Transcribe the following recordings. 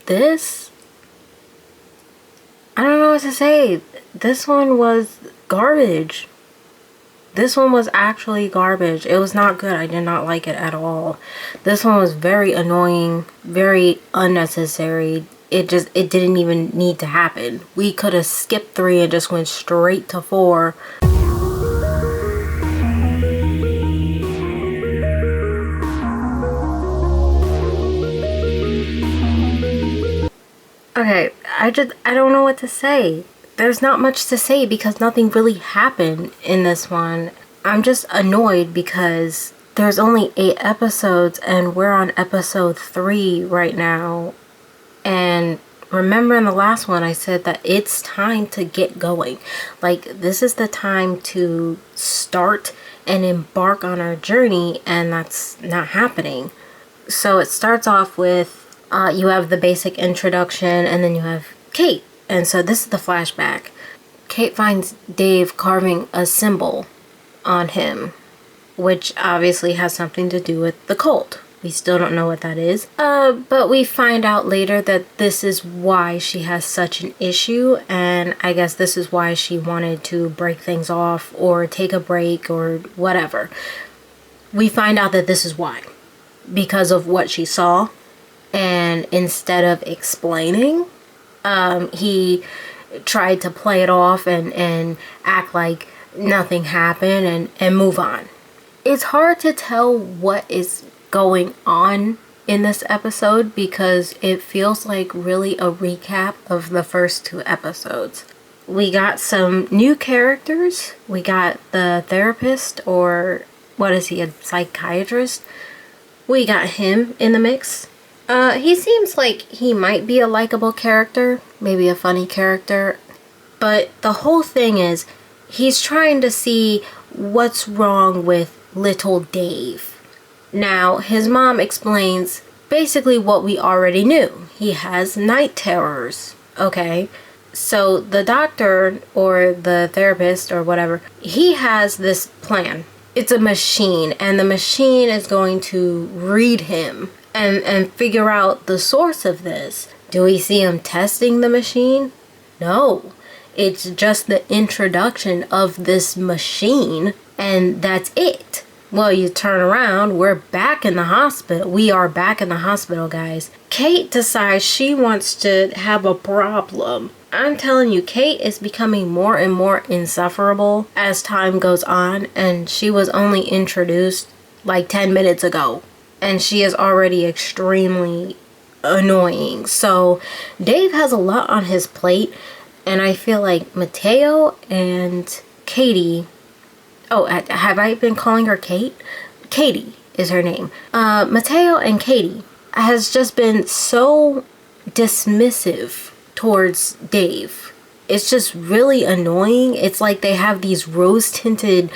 this, I don't know what to say. This one was garbage. This one was actually garbage. It was not good. I did not like it at all. This one was very annoying, very unnecessary. It didn't even need to happen. We could have skipped 3 and just went straight to 4. Okay, I don't know what to say. There's not much to say because nothing really happened in this one. I'm just annoyed because there's only 8 episodes and we're on episode 3 right now. And remember in the last one I said that it's time to get going. Like, this is the time to start and embark on our journey, and that's not happening. So it starts off with you have the basic introduction, and then you have Kate. And so this is the flashback. Kate finds Dave carving a symbol on him, which obviously has something to do with the cult. We still don't know what that is. But we find out later that this is why she has such an issue, and I guess this is why she wanted to break things off or take a break or whatever. We find out that this is why. Because of what she saw, and instead of explaining, he tried to play it off and act like nothing happened and move on. It's hard to tell what is going on in this episode because it feels like really a recap of the first 2 episodes. We got some new characters. We got the therapist, or what is he, a psychiatrist? We got him in the mix. He seems like he might be a likable character, maybe a funny character, but the whole thing is he's trying to see what's wrong with little Dave. Now, his mom explains basically what we already knew. He has night terrors, okay? So the doctor or the therapist or whatever, he has this plan. It's a machine, and the machine is going to read him and figure out the source of this. Do we see him testing the machine? No. It's just the introduction of this machine, and that's it. Well, you turn around, we're back in the hospital. We are back in the hospital, guys. Kate decides she wants to have a problem. I'm telling you, Kate is becoming more and more insufferable as time goes on, and she was only introduced like 10 minutes ago. And she is already extremely annoying. So Dave has a lot on his plate, and I feel like Mateo and Katie, have I been calling her Kate? Katie is her name. Mateo and Katie has just been so dismissive towards Dave. It's just really annoying. It's like they have these rose-tinted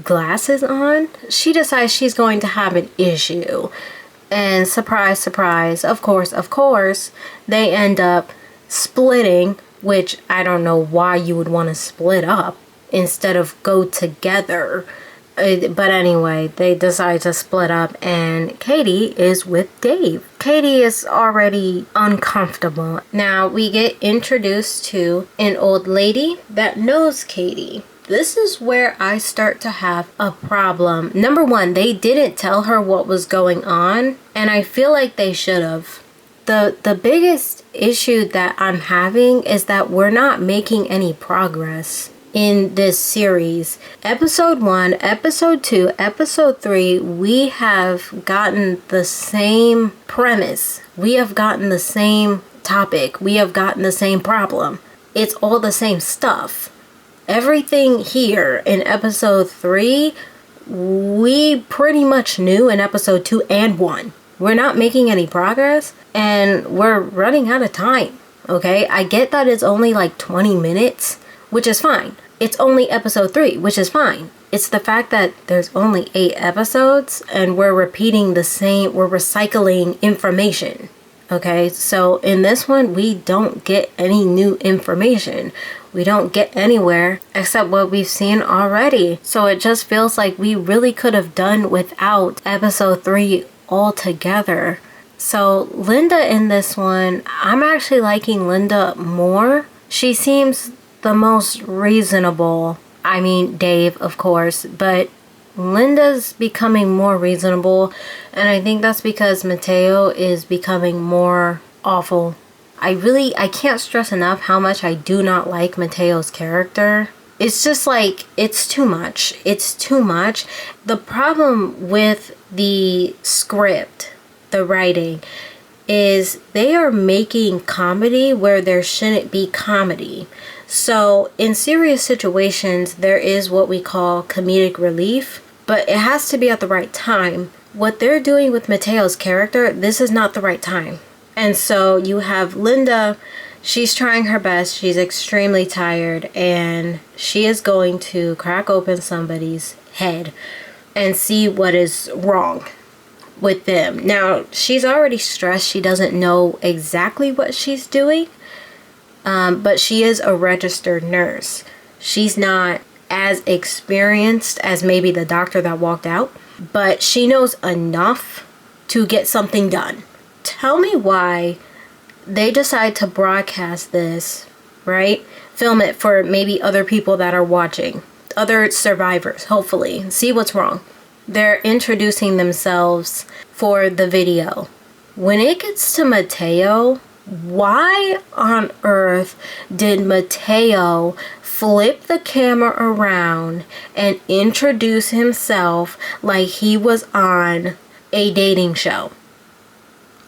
glasses on. She decides she's going to have an issue, and surprise, surprise, of course they end up splitting, which I don't know why you would want to split up instead of go together. But anyway, they decide to split up, and Katie is with Dave. Katie is already uncomfortable. Now we get introduced to an old lady that knows Katie. This is where I start to have a problem. Number one, they didn't tell her what was going on, and I feel like they should have. The biggest issue that I'm having is that we're not making any progress in this series. Episode 1, episode 2, episode 3, we have gotten the same premise. We have gotten the same topic. We have gotten the same problem. It's all the same stuff. Everything here in episode 3, we pretty much knew in episode 2 and 1. We're not making any progress, and we're running out of time, okay? I get that it's only like 20 minutes, which is fine. It's only episode 3, which is fine. It's the fact that there's only 8 episodes, and we're repeating the same, we're recycling information, okay? So in this one, we don't get any new information. We don't get anywhere except what we've seen already. So it just feels like we really could have done without episode 3 altogether. So Linda in this one, I'm actually liking Linda more. She seems the most reasonable. I mean, Dave, of course, but Linda's becoming more reasonable, and I think that's because Mateo is becoming more awful. I can't stress enough how much I do not like Mateo's character. It's just like, it's too much. It's too much. The problem with the script, the writing, is they are making comedy where there shouldn't be comedy. So in serious situations, there is what we call comedic relief, but it has to be at the right time. What they're doing with Mateo's character, this is not the right time. And so you have Linda, she's trying her best, she's extremely tired, and she is going to crack open somebody's head and see what is wrong with them. Now, she's already stressed, she doesn't know exactly what she's doing, but she is a registered nurse. She's not as experienced as maybe the doctor that walked out, but she knows enough to get something done. Tell me why they decide to broadcast this, right? Film it for maybe other people that are watching, other survivors, hopefully, see what's wrong. They're introducing themselves for the video. When it gets to Mateo, why on earth did Mateo flip the camera around and introduce himself like he was on a dating show?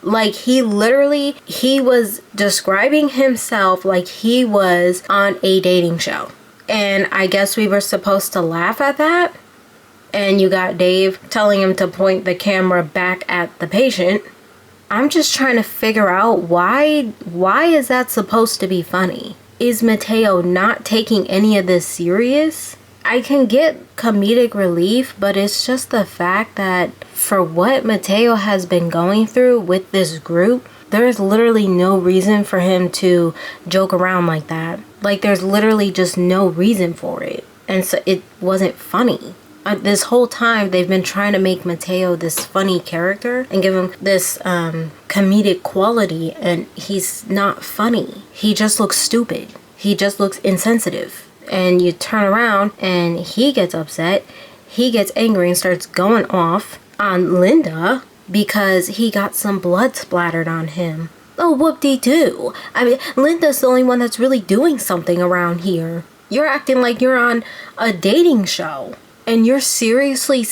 Like, he was describing himself like he was on a dating show. And I guess we were supposed to laugh at that. And you got Dave telling him to point the camera back at the patient. I'm just trying to figure out why is that supposed to be funny? Is Mateo not taking any of this serious? I can get comedic relief, but it's just the fact that for what Mateo has been going through with this group, there is literally no reason for him to joke around like that. Like, there's literally just no reason for it. And so it wasn't funny. This whole time, they've been trying to make Mateo this funny character and give him this comedic quality, and he's not funny. He just looks stupid. He just looks insensitive. And you turn around and he gets upset, he gets angry and starts going off on Linda because he got some blood splattered on him. Oh, whoop-de-doo. I mean, Linda's the only one that's really doing something around here. You're acting like you're on a dating show and you're seriously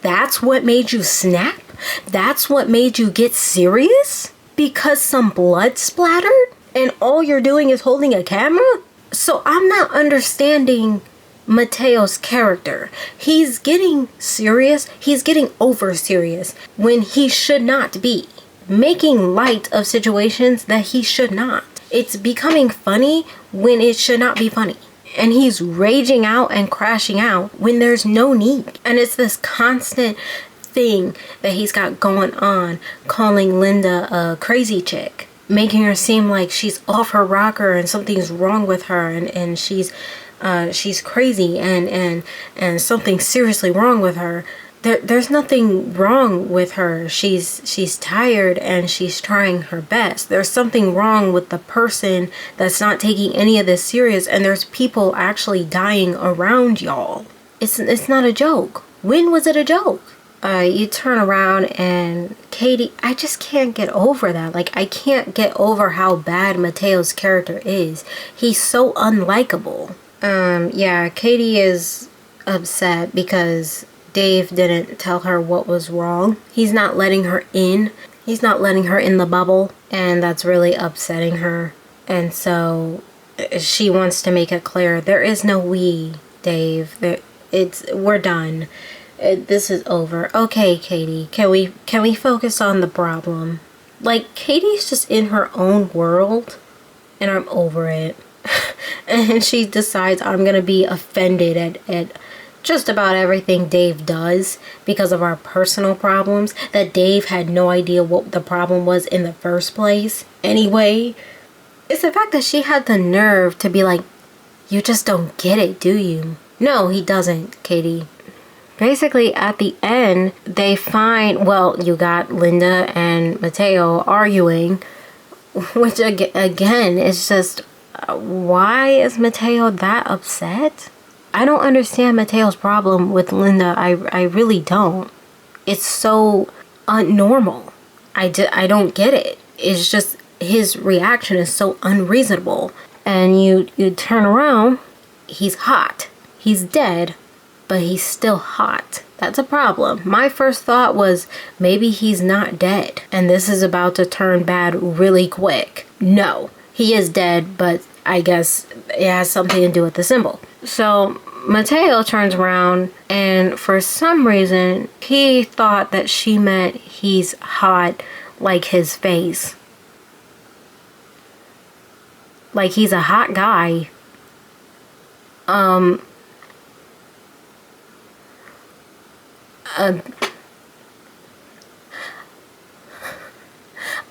that's what made you snap? That's what made you get serious? Because some blood splattered and all you're doing is holding a camera? So I'm not understanding Mateo's character. He's getting serious. He's getting over serious when he should not be. Making light of situations that he should not. It's becoming funny when it should not be funny. And he's raging out and crashing out when there's no need. And it's this constant thing that he's got going on, calling Linda a crazy chick, making her seem like she's off her rocker and something's wrong with her, and she's crazy and something's seriously wrong with her. There's nothing wrong with her. She's tired and she's trying her best. There's something wrong with the person that's not taking any of this serious, and there's people actually dying around y'all. It's not a joke. When was it a joke? You turn around and Katie, I just can't get over that. Like, I can't get over how bad Mateo's character is. He's so unlikable. Yeah, Katie is upset because Dave didn't tell her what was wrong. He's not letting her in. He's not letting her in the bubble, and that's really upsetting her. And so she wants to make it clear, there is no we, Dave. We're done. This is over. Okay, Katie, can we focus on the problem? Like, Katie's just in her own world, and I'm over it. And she decides I'm gonna be offended at just about everything Dave does because of our personal problems, that Dave had no idea what the problem was in the first place. Anyway, it's the fact that she had the nerve to be like, you just don't get it, do you? No, he doesn't, Katie. basically at the end, they find, well, you got Linda and Mateo arguing, which again is just, why is Mateo that upset? I don't understand Mateo's problem with Linda. I really don't. It's so unnormal. I don't get it. It's just his reaction is so unreasonable. And you turn around, he's hot. He's dead, but he's still hot. That's a problem. My first thought was maybe he's not dead and this is about to turn bad really quick. No, he is dead, but I guess it has something to do with the symbol. So Mateo turns around and for some reason he thought that she meant he's hot like his face. Like he's a hot guy.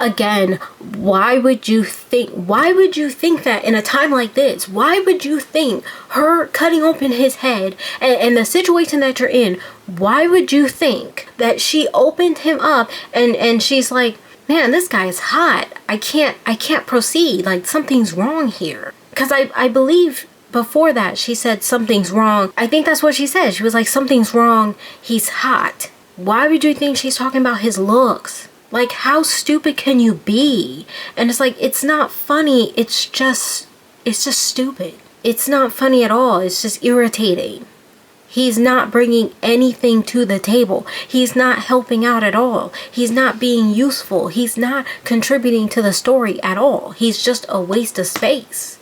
Again, why would you think that in a time like this? Why would you think her cutting open his head and the situation that you're in, why would you think that she opened him up and she's like, man, this guy is hot. I can't proceed. Like something's wrong here. Because I believe before that she said something's wrong. I think that's what she said. She was like, something's wrong. He's hot. Why would you think she's talking about his looks? Like, how stupid can you be? And it's like, it's not funny. It's just stupid. It's not funny at all. It's just irritating. He's not bringing anything to the table. He's not helping out at all. He's not being useful. He's not contributing to the story at all. He's just a waste of space.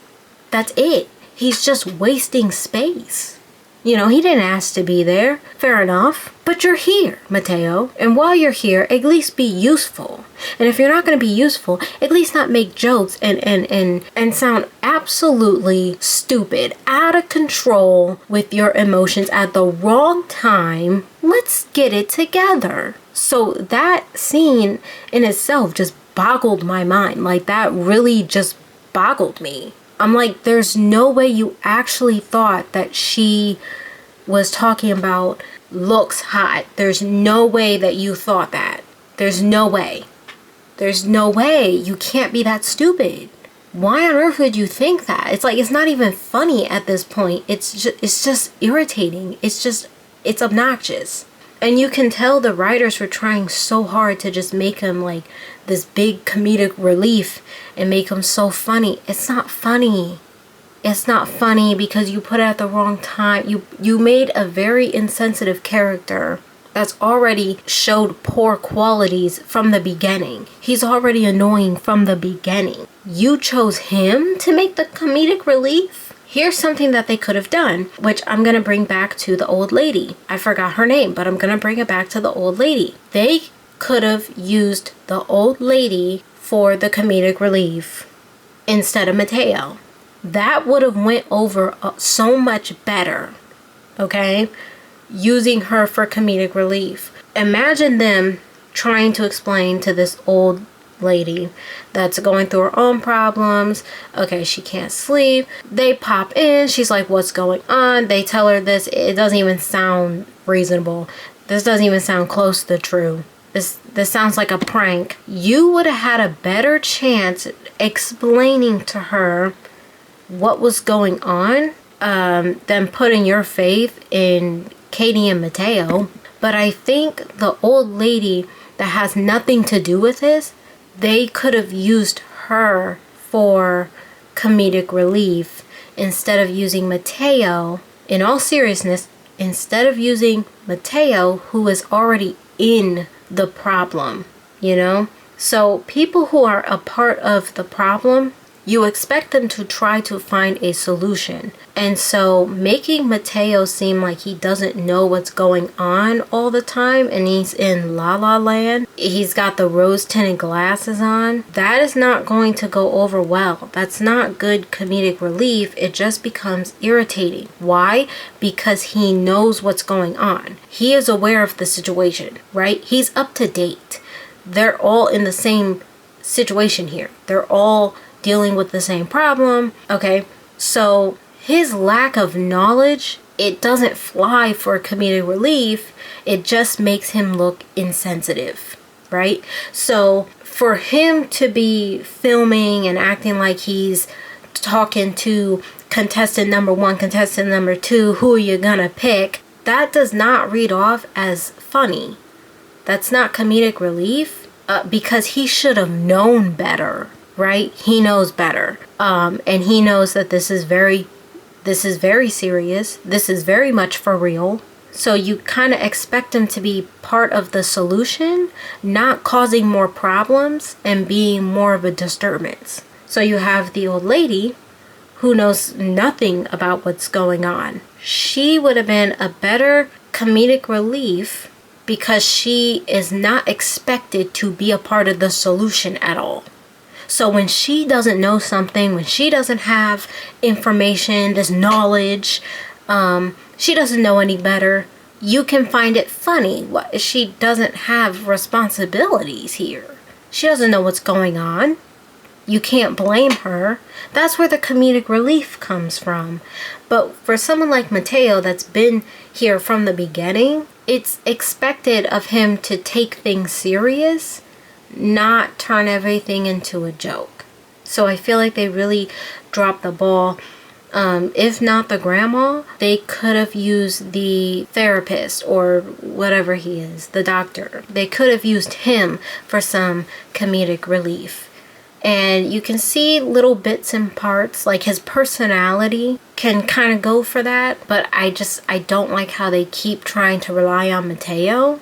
That's it. He's just wasting space. You know, he didn't ask to be there. Fair enough. But you're here, Mateo. And while you're here, at least be useful. And if you're not going to be useful, at least not make jokes and sound absolutely stupid, out of control with your emotions at the wrong time. Let's get it together. So that scene in itself just boggled my mind. Like, that really just boggled me. I'm like, there's no way you actually thought that she was talking about looks hot. There's no way that you thought that. There's no way. There's no way. You can't be that stupid. Why on earth would you think that? It's like, it's not even funny at this point. It's just irritating. It's obnoxious. And you can tell the writers were trying so hard to just make him like this big comedic relief and make him so funny. It's not funny. It's not funny because you put it at the wrong time. You made a very insensitive character that's already showed poor qualities from the beginning. He's already annoying from the beginning. You chose him to make the comedic relief? Here's something that they could have done, which I'm going to bring back to the old lady. I forgot her name, but I'm going to bring it back to the old lady. They could have used the old lady for the comedic relief instead of Mateo. That would have went over so much better, okay? Using her for comedic relief. Imagine them trying to explain to this old lady that's going through her own problems. Okay, she can't sleep. They pop in. She's like, what's going on? They tell her this. It doesn't even sound reasonable. This doesn't even sound close to true. This sounds like a prank. You would have had a better chance explaining to her what was going on than putting your faith in Katie and Mateo. But I think the old lady that has nothing to do with this, they could have used her for comedic relief instead of using Mateo. In all seriousness, instead of using Mateo, who is already in the problem, you know? So people who are a part of the problem, you expect them to try to find a solution. And so making Mateo seem like he doesn't know what's going on all the time and he's in La La Land, he's got the rose-tinted glasses on, that is not going to go over well. That's not good comedic relief. It just becomes irritating. Why? Because he knows what's going on. He is aware of the situation, right? He's up to date. They're all in the same situation here. They're all dealing with the same problem. Okay, so his lack of knowledge it doesn't fly for comedic relief. It just makes him look insensitive, right? So for him to be filming and acting like he's talking to contestant number 1, contestant number 2, who are you gonna pick? That does not read off as funny. That's not comedic relief, because he should have known better, right? He knows better. And he knows that this is very serious. This is very much for real. So you kind of expect him to be part of the solution, not causing more problems and being more of a disturbance. So you have the old lady who knows nothing about what's going on. She would have been a better comedic relief because she is not expected to be a part of the solution at all. So when she doesn't know something, when she doesn't have information, this knowledge, she doesn't know any better, you can find it funny. She doesn't have responsibilities here. She doesn't know what's going on. You can't blame her. That's where the comedic relief comes from. But for someone like Mateo that's been here from the beginning, it's expected of him to take things serious, not turn everything into a joke. So I feel like they really dropped the ball. If not the grandma, they could have used the therapist or whatever he is, the doctor. They could have used him for some comedic relief. And you can see little bits and parts, like his personality can kind of go for that. But I don't like how they keep trying to rely on Mateo.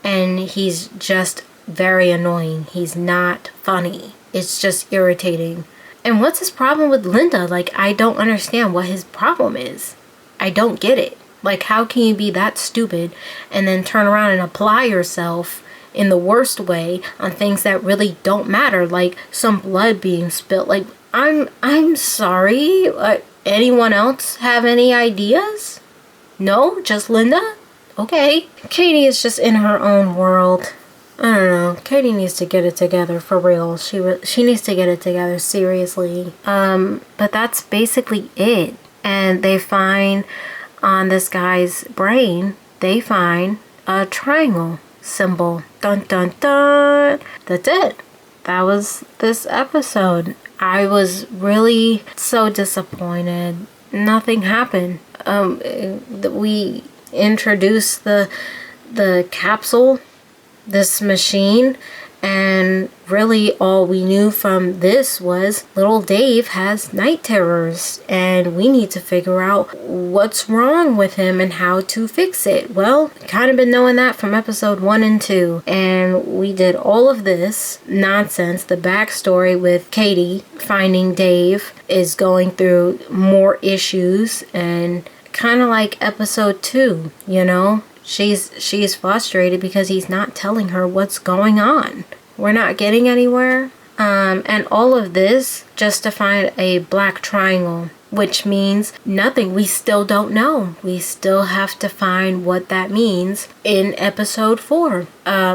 And he's just very annoying. He's not funny. It's just irritating. And what's his problem with Linda? Like, I don't understand what his problem is. I don't get it. Like, how can you be that stupid and then turn around and apply yourself in the worst way on things that really don't matter, like some blood being spilled? Like, I'm sorry. Anyone else have any ideas? No? Just Linda? Okay. Katie is just in her own world. I don't know. Katie needs to get it together for real. She needs to get it together seriously. But that's basically it. And they find on this guy's brain, they find a triangle symbol. Dun dun dun. That's it. That was this episode. I was really so disappointed. Nothing happened. We introduced the capsule, this machine, and really all we knew from this was little Dave has night terrors and we need to figure out what's wrong with him and how to fix it. Well, kind of been knowing that from episode 1 and 2, and we did all of this nonsense. The backstory with Katie finding Dave is going through more issues, and kind of like episode 2, you know? She's frustrated because he's not telling her what's going on. We're not getting anywhere. And all of this just to find a black triangle, which means nothing. We still don't know. We still have to find what that means in episode 4.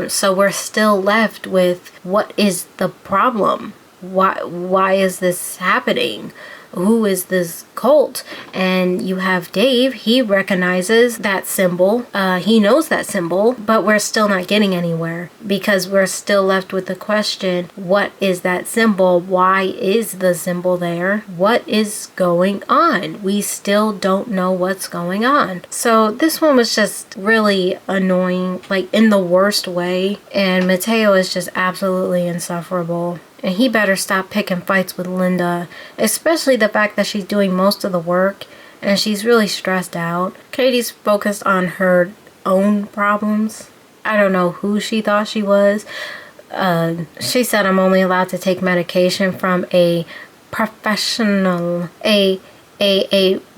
So we're still left with, what is the problem? Why is this happening? Who is this cult? And you have Dave, he recognizes that symbol, he knows that symbol, but we're still not getting anywhere because we're still left with the question, what is that symbol? Why is the symbol there? What is going on? We still don't know what's going on. So this one was just really annoying, like in the worst way, and Mateo is just absolutely insufferable. And he better stop picking fights with Linda, especially the fact that she's doing most of the work and she's really stressed out. Katie's focused on her own problems. I don't know who she thought she was. She said, I'm only allowed to take medication from a professional, a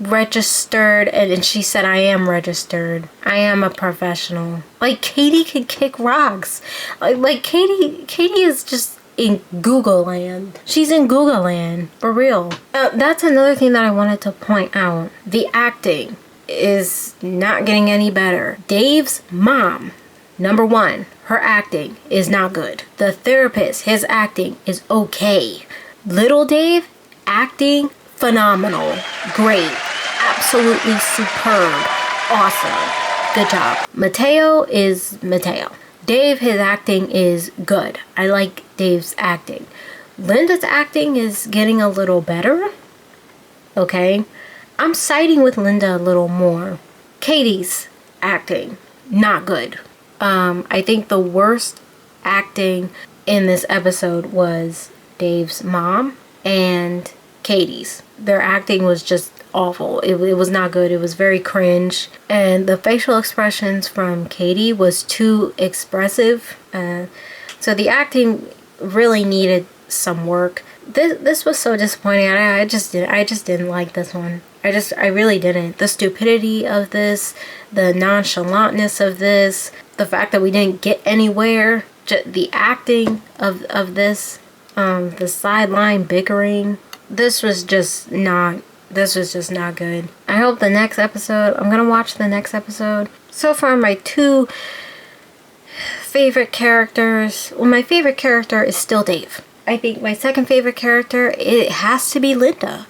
registered, and she said, I am registered. I am a professional. Like, Katie can kick rocks. Like Katie is just in Google land. She's in Google land, for real. That's another thing that I wanted to point out. The acting is not getting any better. Dave's mom, number 1, her acting is not good. The therapist, his acting is okay. Little Dave, acting phenomenal. Great. absolutely superb. Awesome. Good job. Mateo is Mateo. Dave, his acting is good. I like Dave's acting. Linda's acting is getting a little better. Okay? I'm siding with Linda a little more. Katie's acting, not good. I think the worst acting in this episode was Dave's mom and Katie's. Their acting was just awful. It was not good. It was very cringe. And the facial expressions from Katie was too expressive. So the acting really needed some work. This was so disappointing. I just didn't like this one. I really didn't. The stupidity of this, the nonchalantness of this, the fact that we didn't get anywhere, the acting of this, the sideline bickering. This was just not good. I hope the next episode, I'm gonna watch the next episode. So far, my two favorite characters, well, my favorite character is still Dave. I think my second favorite character, it has to be Linda.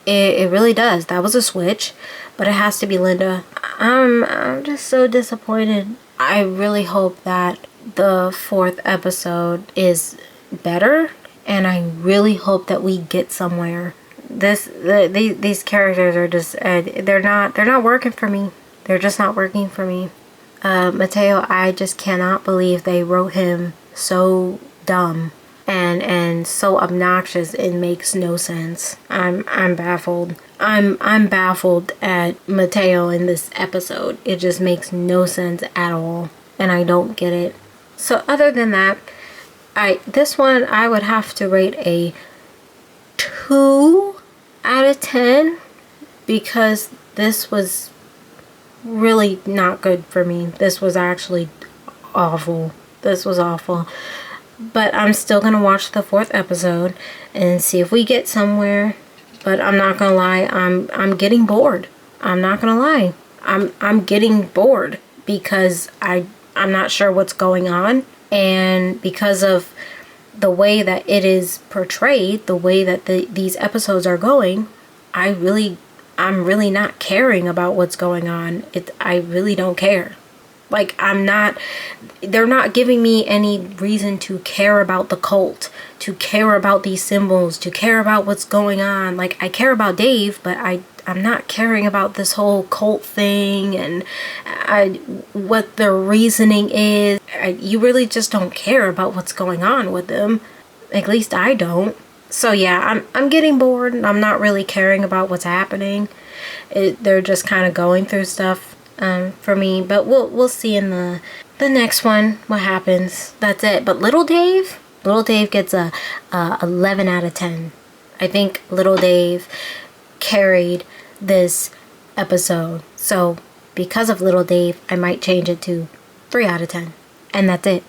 It really does. That was a switch, but it has to be Linda. I'm just so disappointed. I really hope that the fourth episode is better, and I really hope that we get somewhere. These characters are just they're not working for me. They're just not working for me. Mateo, I just cannot believe they wrote him so dumb and so obnoxious. It makes no sense. I'm baffled. I'm baffled at Mateo in this episode. It just makes no sense at all, and I don't get it. So other than that, this one I would have to rate a 2 out of 10 because this was really not good for me. This was actually awful. This was awful. But I'm still gonna watch the fourth episode and see if we get somewhere. But I'm not gonna lie, I'm getting bored. I'm not gonna lie. I'm getting bored because I'm not sure what's going on, and because of the way that it is portrayed, the way that these episodes are going, I'm really not caring about what's going on. I really don't care. Like, they're not giving me any reason to care about the cult, to care about these symbols, to care about what's going on. Like, I care about Dave, but I'm not caring about this whole cult thing and what their reasoning is. You really just don't care about what's going on with them. At least I don't. So yeah, I'm getting bored and I'm not really caring about what's happening. They're just kind of going through stuff for me. But we'll see in the next one what happens. That's it. But Little Dave gets a 11 out of 10. I think Little Dave carried this episode. So because of Little Dave, I might change it to 3 out of 10. And that's it.